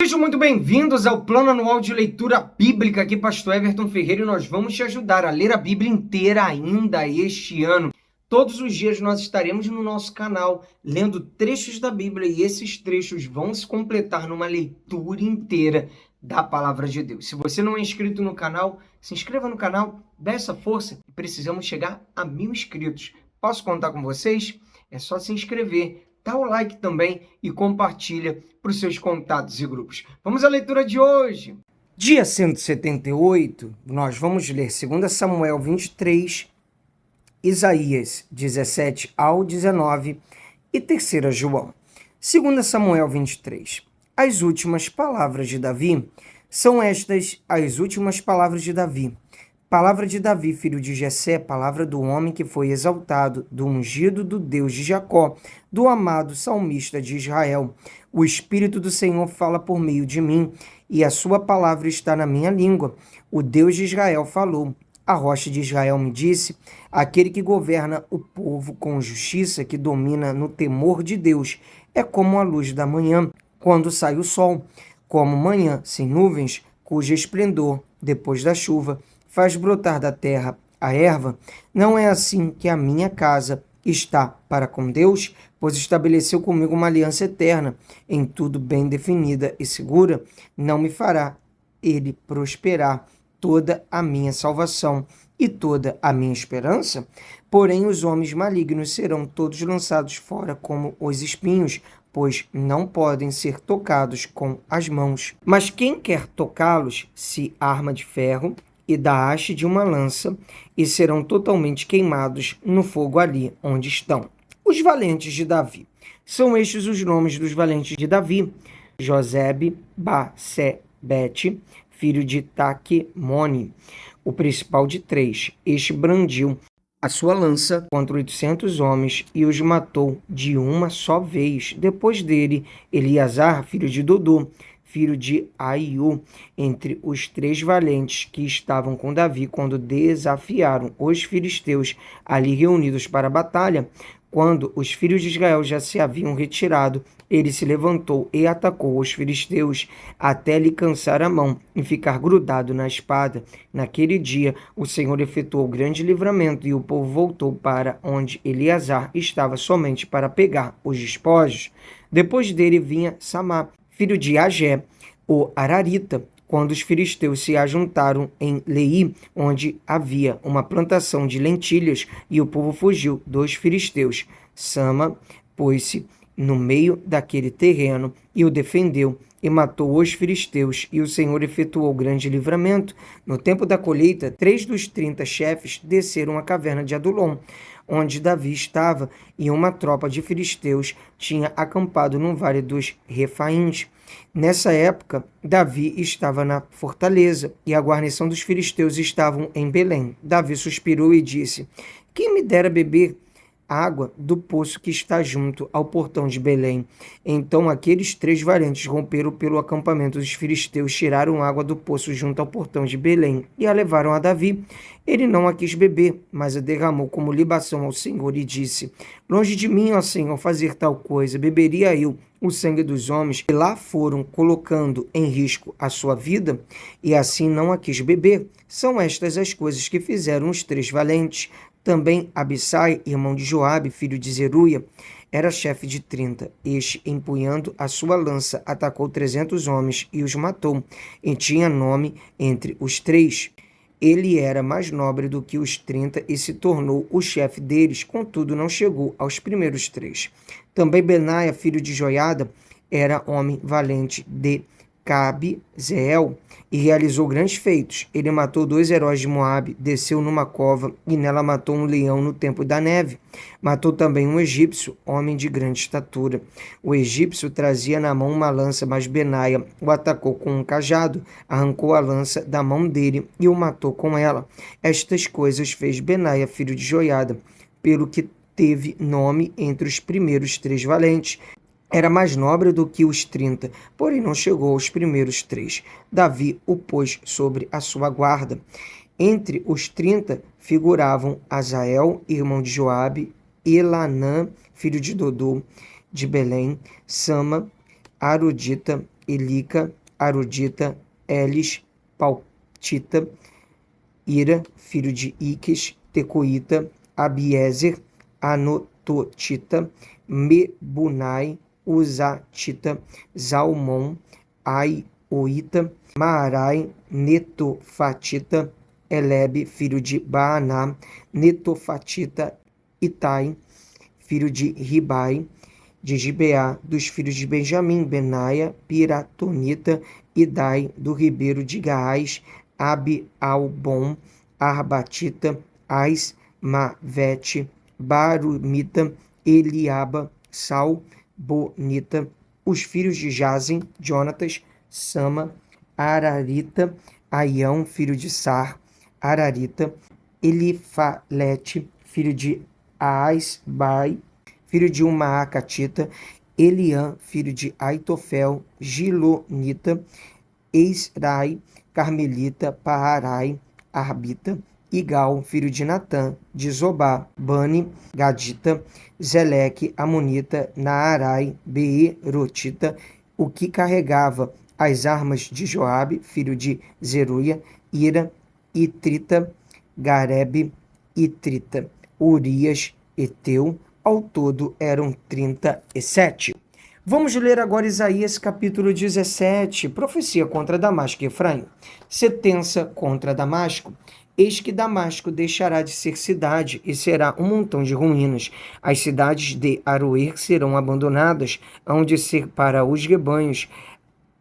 Sejam muito bem-vindos ao Plano Anual de Leitura Bíblica. Aqui, Pastor Everton Ferreira, e nós vamos te ajudar a ler a Bíblia inteira ainda este ano. Todos os dias nós estaremos no nosso canal lendo trechos da Bíblia e esses trechos vão se completar numa leitura inteira da Palavra de Deus. Se você não é inscrito no canal, se inscreva no canal, dê essa força. Precisamos chegar a 1000 inscritos. Posso contar com vocês? É só se inscrever. Dá o like também e compartilha para os seus contatos e grupos. Vamos à leitura de hoje. Dia 178, nós vamos ler 2 Samuel 23, Isaías 17 ao 19 e 3 João. 2 Samuel 23. As últimas palavras de Davi. São estas as últimas palavras de Davi. Palavra de Davi, filho de Jessé, palavra do homem que foi exaltado, do ungido do Deus de Jacó, do amado salmista de Israel. O Espírito do Senhor fala por meio de mim, e a sua palavra está na minha língua. O Deus de Israel falou. A rocha de Israel me disse, aquele que governa o povo com justiça, que domina no temor de Deus, é como a luz da manhã, quando sai o sol, como manhã sem nuvens, cujo esplendor, depois da chuva, faz brotar da terra a erva. Não é assim que a minha casa está para com Deus, pois estabeleceu comigo uma aliança eterna, em tudo bem definida e segura. Não me fará ele prosperar toda a minha salvação e toda a minha esperança? Porém, os homens malignos serão todos lançados fora como os espinhos, pois não podem ser tocados com as mãos. Mas quem quer tocá-los se arma de ferro e da haste de uma lança, e serão totalmente queimados no fogo ali onde estão. Os valentes de Davi. São estes os nomes dos valentes de Davi. Josebe, Basebete, filho de Taquemone, o principal de 3. Este brandiu a sua lança contra 800 homens e os matou de uma só vez. Depois dele, Eleazar, filho de Dodô, filho de Aiú, entre os 3 valentes que estavam com Davi quando desafiaram os filisteus ali reunidos para a batalha. Quando os filhos de Israel já se haviam retirado, ele se levantou e atacou os filisteus até lhe cansar a mão e ficar grudado na espada. Naquele dia, o Senhor efetuou grande livramento e o povo voltou para onde Eleazar estava somente para pegar os despojos. Depois dele vinha Samá, filho de Agé, o Ararita, quando os filisteus se ajuntaram em Leí, onde havia uma plantação de lentilhas, e o povo fugiu dos filisteus. Sama pôs-se no meio daquele terreno e o defendeu, e matou os filisteus, e o Senhor efetuou grande livramento. No tempo da colheita, 3 dos 30 chefes desceram à caverna de Adulom, onde Davi estava, e uma tropa de filisteus tinha acampado no vale dos Refaíns. Nessa época, Davi estava na fortaleza, e a guarnição dos filisteus estavam em Belém. Davi suspirou e disse, quem me dera beber água do poço que está junto ao portão de Belém. Então aqueles 3 valentes romperam pelo acampamento dos filisteus, tiraram água do poço junto ao portão de Belém e a levaram a Davi. Ele não a quis beber, mas a derramou como libação ao Senhor e disse, longe de mim, ó Senhor, fazer tal coisa, beberia eu o sangue dos homens que lá foram colocando em risco a sua vida? E assim não a quis beber. São estas as coisas que fizeram os 3 valentes. Também Abissai, irmão de Joabe, filho de Zeruia, era chefe de 30. Este, empunhando a sua lança, atacou 300 homens e os matou, e tinha nome entre os 3. Ele era mais nobre do que os 30 e se tornou o chefe deles, contudo não chegou aos primeiros 3. Também Benaia, filho de Joiada, era homem valente de Cabzeel e realizou grandes feitos. Ele matou 2 heróis de Moabe, desceu numa cova e nela matou um leão no tempo da neve. Matou também um egípcio, homem de grande estatura. O egípcio trazia na mão uma lança, mas Benaia o atacou com um cajado, arrancou a lança da mão dele e o matou com ela. Estas coisas fez Benaia, filho de Joiada, pelo que teve nome entre os primeiros 3 valentes. Era mais nobre do que os 30, porém não chegou aos primeiros 3. Davi o pôs sobre a sua guarda. Entre os 30 figuravam Azael, irmão de Joabe, Elanã, filho de Dodô, de Belém, Sama, Arudita, Elica, Arudita, Elis, Paltita, Ira, filho de Iques, Tecoíta, Abiezer, Anototita, Mebunai, Uzatita, Zalmon, Aioita, Maarai, Netofatita, Elebe, filho de Baaná, Netofatita, Itai, filho de Ribai, de Gibeá, dos filhos de Benjamim, Benaia, Piratonita, Idai, do ribeiro de Gaás, Abi-Albon, Arbatita, Ais, Mavete, Barumita, Eliaba, Sal, Bonita, os filhos de Jazem, Jonatas, Sama, Ararita, Aião, filho de Sar, Ararita, Elifalete, filho de Aasbai, filho de Umaacatita, Eliã, filho de Aitofel, Gilonita, Esrai, Carmelita, Paharai, Arbita, Igal, filho de Natã, de Zobá, Bani, Gadita, Zeleque, Amonita, Naarai, Beerotita, o que carregava as armas de Joabe, filho de Zeruia, Ira, Itrita, Garebe, Itrita, Urias, Eteu, ao todo eram 37. Vamos ler agora Isaías capítulo 17, profecia contra Damasco e Efraim. Sentença contra Damasco. Eis que Damasco deixará de ser cidade e será um montão de ruínas. As cidades de Aroer serão abandonadas, hão de ser para os rebanhos,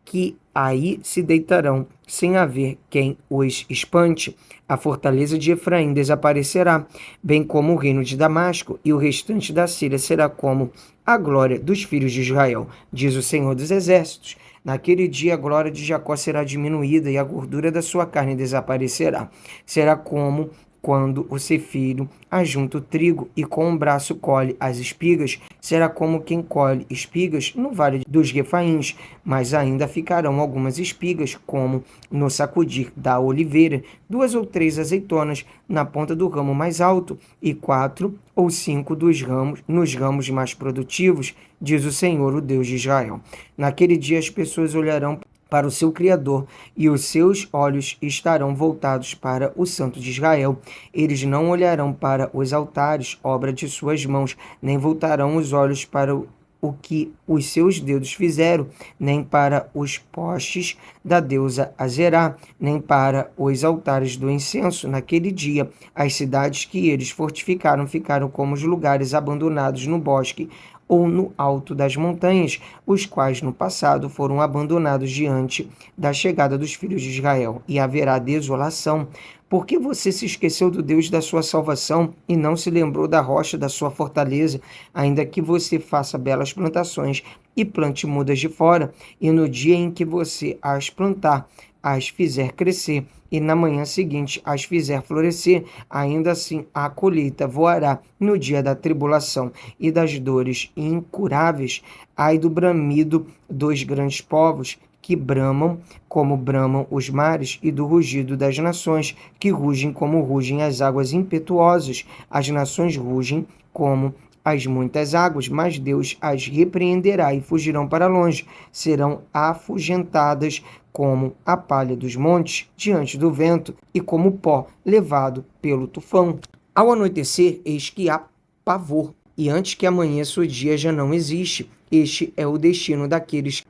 que aí se deitarão, sem haver quem os espante. A fortaleza de Efraim desaparecerá, bem como o reino de Damasco, e o restante da Síria será como a glória dos filhos de Israel, diz o Senhor dos Exércitos. Naquele dia a glória de Jacó será diminuída e a gordura da sua carne desaparecerá. Será como quando o cefeiro ajunta o trigo e com um braço colhe as espigas, será como quem colhe espigas no vale dos Refaíns, mas ainda ficarão algumas espigas, como no sacudir da oliveira, 2 ou 3 azeitonas na ponta do ramo mais alto, e 4 ou 5 dos ramos nos ramos mais produtivos, diz o Senhor, o Deus de Israel. Naquele dia as pessoas olharão para o seu Criador, e os seus olhos estarão voltados para o Santo de Israel. Eles não olharão para os altares, obra de suas mãos, nem voltarão os olhos para o que os seus dedos fizeram, nem para os postes da deusa Azerá, nem para os altares do incenso. Naquele dia, as cidades que eles fortificaram ficaram como os lugares abandonados no bosque ou no alto das montanhas, os quais no passado foram abandonados diante da chegada dos filhos de Israel, e haverá desolação. Porque você se esqueceu do Deus da sua salvação e não se lembrou da rocha da sua fortaleza, ainda que você faça belas plantações e plante mudas de fora, e no dia em que você as plantar, as fizer crescer, e na manhã seguinte as fizer florescer, ainda assim a colheita voará no dia da tribulação e das dores incuráveis. Ai do bramido dos grandes povos, que bramam como bramam os mares, e do rugido das nações, que rugem como rugem as águas impetuosas. As nações rugem como as muitas águas, mas Deus as repreenderá e fugirão para longe. Serão afugentadas como a palha dos montes diante do vento, e como pó levado pelo tufão. Ao anoitecer, eis que há pavor, e antes que amanheça o dia já não existe. Este é o destino daqueles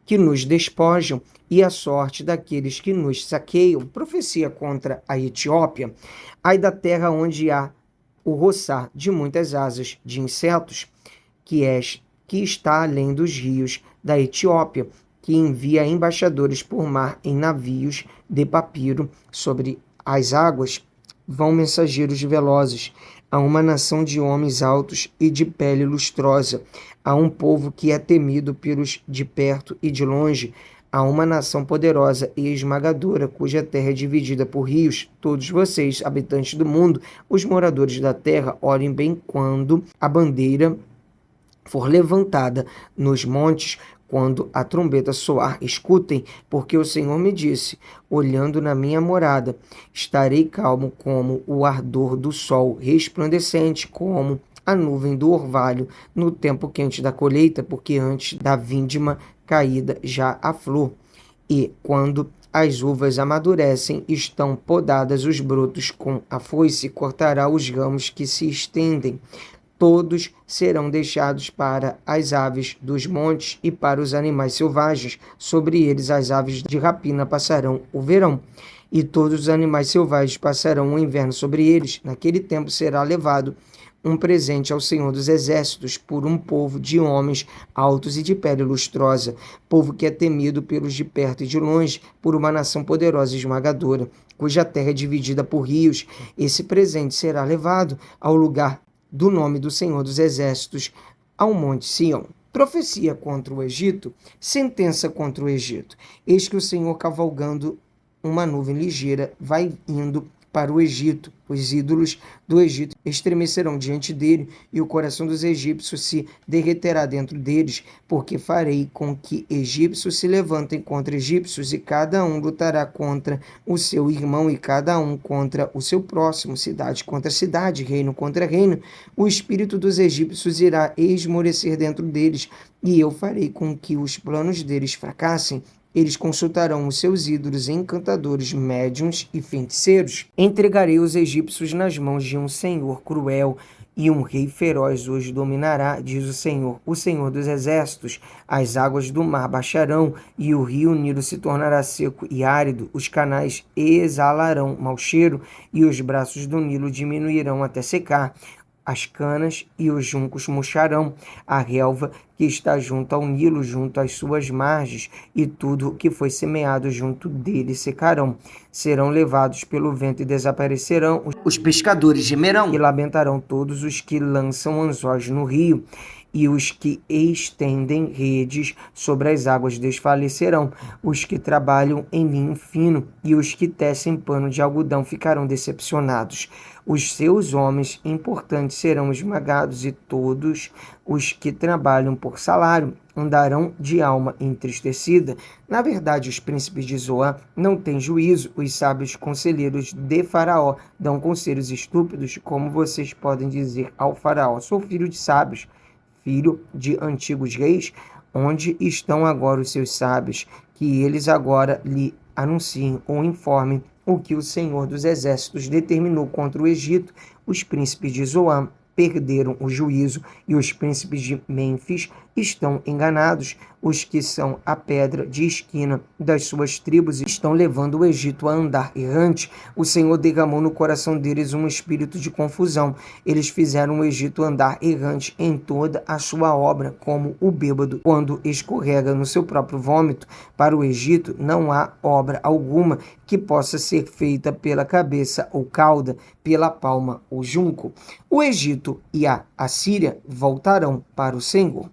que nos despojam e a sorte daqueles que nos saqueiam. Profecia contra a Etiópia. Ai da terra onde há o roçar de muitas asas de insetos, que está além dos rios da Etiópia, que envia embaixadores por mar em navios de papiro sobre as águas. Vão mensageiros velozes a uma nação de homens altos e de pele lustrosa, a um povo que é temido pelos de perto e de longe, a uma nação poderosa e esmagadora, cuja terra é dividida por rios. Todos vocês, habitantes do mundo, os moradores da terra, olhem bem quando a bandeira for levantada nos montes, quando a trombeta soar, escutem, porque o Senhor me disse, olhando na minha morada, estarei calmo como o ardor do sol, resplandecente como a nuvem do orvalho no tempo quente da colheita, porque antes da vindima caída já a flor. E, quando as uvas amadurecem, estão podadas os brotos com a foice, cortará os ramos que se estendem. Todos serão deixados para as aves dos montes e para os animais selvagens. Sobre eles as aves de rapina passarão o verão, e todos os animais selvagens passarão o inverno sobre eles. Naquele tempo será levado um presente ao Senhor dos Exércitos por um povo de homens altos e de pele lustrosa, povo que é temido pelos de perto e de longe, por uma nação poderosa e esmagadora, cuja terra é dividida por rios. Esse presente será levado ao lugar do nome do Senhor dos Exércitos, ao monte Sião. Profecia contra o Egito, sentença contra o Egito. Eis que o Senhor, cavalgando uma nuvem ligeira, vai indo para o Egito. Os ídolos do Egito estremecerão diante dele, e o coração dos egípcios se derreterá dentro deles, porque farei com que egípcios se levantem contra egípcios, e cada um lutará contra o seu irmão, e cada um contra o seu próximo, cidade contra cidade, reino contra reino. O espírito dos egípcios irá esmorecer dentro deles, e eu farei com que os planos deles fracassem. Eles consultarão os seus ídolos, encantadores, médiuns e feiticeiros. Entregarei os egípcios nas mãos de um senhor cruel, e um rei feroz os dominará, diz o Senhor dos Exércitos. As águas do mar baixarão, e o rio Nilo se tornará seco e árido. Os canais exalarão mau cheiro, e os braços do Nilo diminuirão até secar. As canas e os juncos murcharão, a relva que está junto ao Nilo, junto às suas margens, e tudo que foi semeado junto dele secarão. Serão levados pelo vento e desaparecerão. Os pescadores gemerão e lamentarão todos os que lançam anzóis no rio. E os que estendem redes sobre as águas desfalecerão. Os que trabalham em linho fino e os que tecem pano de algodão ficarão decepcionados. Os seus homens importantes serão esmagados, e todos os que trabalham por salário andarão de alma entristecida. Na verdade, os príncipes de Zoan não têm juízo. Os sábios conselheiros de Faraó dão conselhos estúpidos. Como vocês podem dizer ao Faraó: sou filho de sábios, filho de antigos reis? Onde estão agora os seus sábios? Que eles agora lhe anunciem ou informem o que o Senhor dos Exércitos determinou contra o Egito. Os príncipes de Zoan perderam o juízo, e os príncipes de Mênfis estão enganados. Os que são a pedra de esquina das suas tribos estão levando o Egito a andar errante. O Senhor derramou no coração deles um espírito de confusão. Eles fizeram o Egito andar errante em toda a sua obra, como o bêbado quando escorrega no seu próprio vômito. Para o Egito não há obra alguma que possa ser feita pela cabeça ou cauda, pela palma ou junco. O Egito e a Assíria voltarão para o Senhor.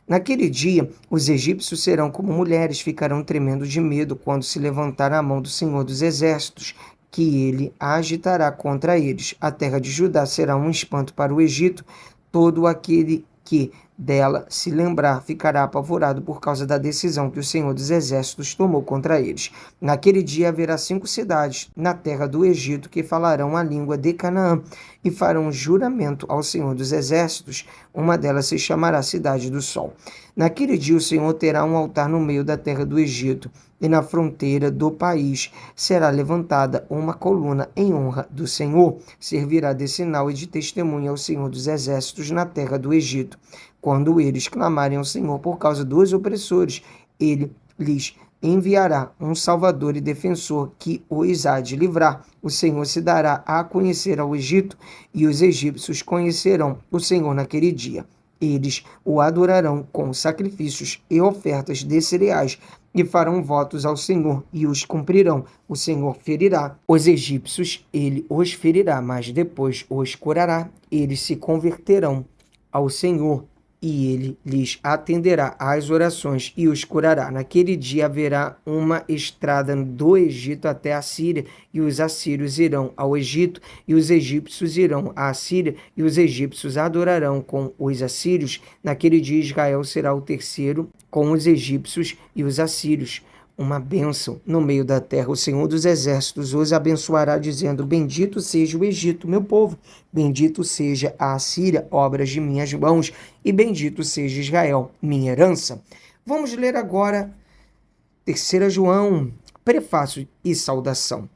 Naquele dia, os egípcios serão como mulheres, ficarão tremendo de medo quando se levantar a mão do Senhor dos Exércitos, que ele a agitará contra eles. A terra de Judá será um espanto para o Egito. Todo aquele que dela se lembrar ficará apavorado por causa da decisão que o Senhor dos Exércitos tomou contra eles. Naquele dia haverá 5 cidades na terra do Egito que falarão a língua de Canaã e farão juramento ao Senhor dos Exércitos. Uma delas se chamará Cidade do Sol. Naquele dia o Senhor terá um altar no meio da terra do Egito, e na fronteira do país será levantada uma coluna em honra do Senhor. Servirá de sinal e de testemunha ao Senhor dos Exércitos na terra do Egito. Quando eles clamarem ao Senhor por causa dos opressores, ele lhes enviará um salvador e defensor que os há de livrar. O Senhor se dará a conhecer ao Egito, e os egípcios conhecerão o Senhor naquele dia. Eles o adorarão com sacrifícios e ofertas de cereais, e farão votos ao Senhor, e os cumprirão. O Senhor ferirá os egípcios, ele os ferirá, mas depois os curará. Eles se converterão ao Senhor, e ele lhes atenderá às orações e os curará. Naquele dia haverá uma estrada do Egito até a Síria, e os assírios irão ao Egito, e os egípcios irão à Síria, e os egípcios adorarão com os assírios. Naquele dia Israel será o terceiro com os egípcios e os assírios. Uma bênção no meio da terra. O Senhor dos Exércitos os abençoará, dizendo: bendito seja o Egito, meu povo, bendito seja a Assíria, obras de minhas mãos, e bendito seja Israel, minha herança. Vamos ler agora 3 João, prefácio e saudação.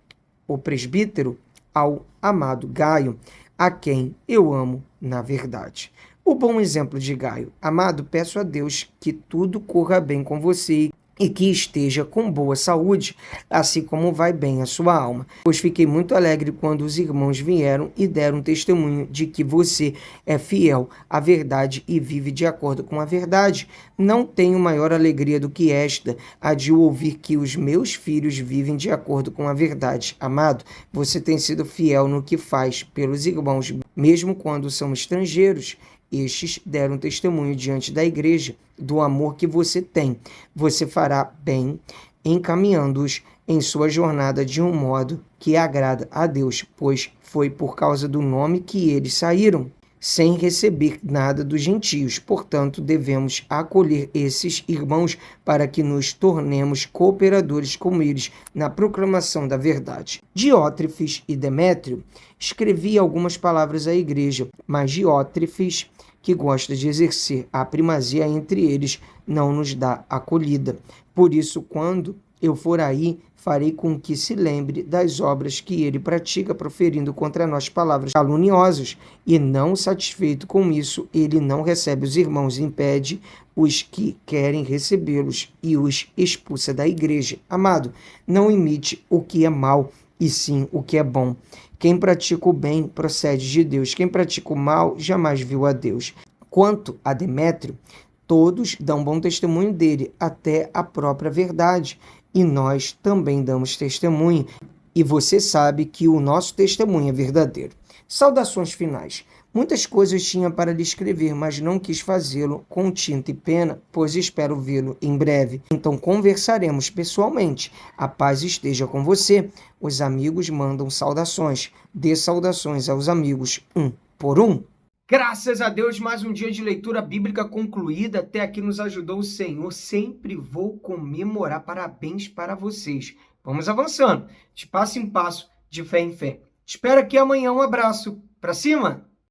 O presbítero ao amado Gaio, a quem eu amo na verdade. O bom exemplo de Gaio. Amado, peço a Deus que tudo corra bem com você e que esteja com boa saúde, assim como vai bem a sua alma. Pois fiquei muito alegre quando os irmãos vieram e deram testemunho de que você é fiel à verdade e vive de acordo com a verdade. Não tenho maior alegria do que esta, a de ouvir que os meus filhos vivem de acordo com a verdade. Amado, você tem sido fiel no que faz pelos irmãos, mesmo quando são estrangeiros. Estes deram testemunho diante da igreja do amor que você tem. Você fará bem encaminhando-os em sua jornada de um modo que agrada a Deus, pois foi por causa do nome que eles saíram, sem receber nada dos gentios. Portanto, devemos acolher esses irmãos para que nos tornemos cooperadores com eles na proclamação da verdade. Diótrefes e Demétrio escrevi algumas palavras à igreja, mas Diótrefes, que gosta de exercer a primazia entre eles, não nos dá acolhida. Por isso, quando eu for aí, farei com que se lembre das obras que ele pratica, proferindo contra nós palavras caluniosas, e não satisfeito com isso, ele não recebe os irmãos, impede os que querem recebê-los e os expulsa da igreja. Amado, não imite o que é mal, e sim o que é bom. Quem pratica o bem procede de Deus. Quem pratica o mal jamais viu a Deus. Quanto a Demétrio, todos dão bom testemunho dele, até a própria verdade. E nós também damos testemunho. E você sabe que o nosso testemunho é verdadeiro. Saudações finais. Muitas coisas tinha para lhe escrever, mas não quis fazê-lo com tinta e pena, pois espero vê-lo em breve. Então conversaremos pessoalmente. A paz esteja com você. Os amigos mandam saudações. Dê saudações aos amigos, um por um. Graças a Deus, mais um dia de leitura bíblica concluída. Até aqui nos ajudou o Senhor. Sempre vou comemorar. Parabéns para vocês. Vamos avançando, de passo em passo, de fé em fé. Espero aqui amanhã. Um abraço. Pra cima!